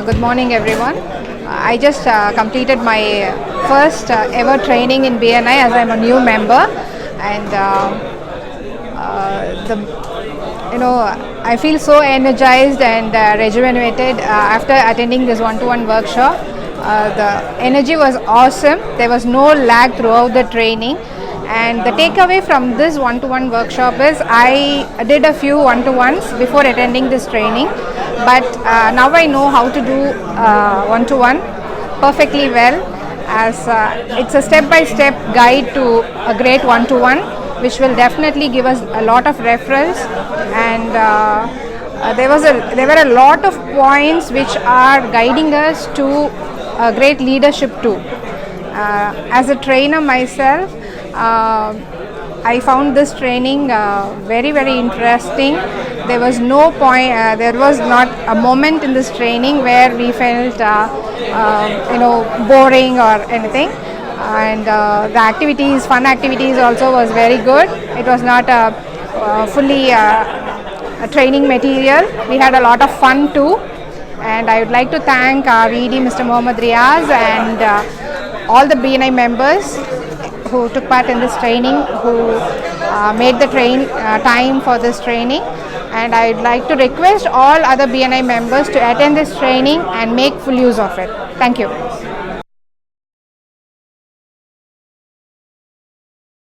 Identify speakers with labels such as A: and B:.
A: Good morning, everyone. I just completed my first ever training in BNI as I'm a new member, and I feel so energized and rejuvenated after attending this one-to-one workshop. The energy was awesome. There was no lag throughout the training. And the takeaway from this one-to-one workshop is I did a few one-to-ones before attending this training, but now I know how to do one-to-one perfectly well, as it's a step-by-step guide to a great one-to-one, which will definitely give us a lot of reference. And there were a lot of points which are guiding us to great leadership too. As a trainer myself, I found this training very interesting. There was no point, there was not a moment in this training where we felt boring or anything. And the activities, fun activities also was very good. It was not fully a training material. We had a lot of fun too. And I would like to thank our ED, Mr. Mohammad Riaz, and all the BNI members who took part in this training, who made the time for this training. And I would like to request all other BNI members to attend this training and make full use of it. Thank you.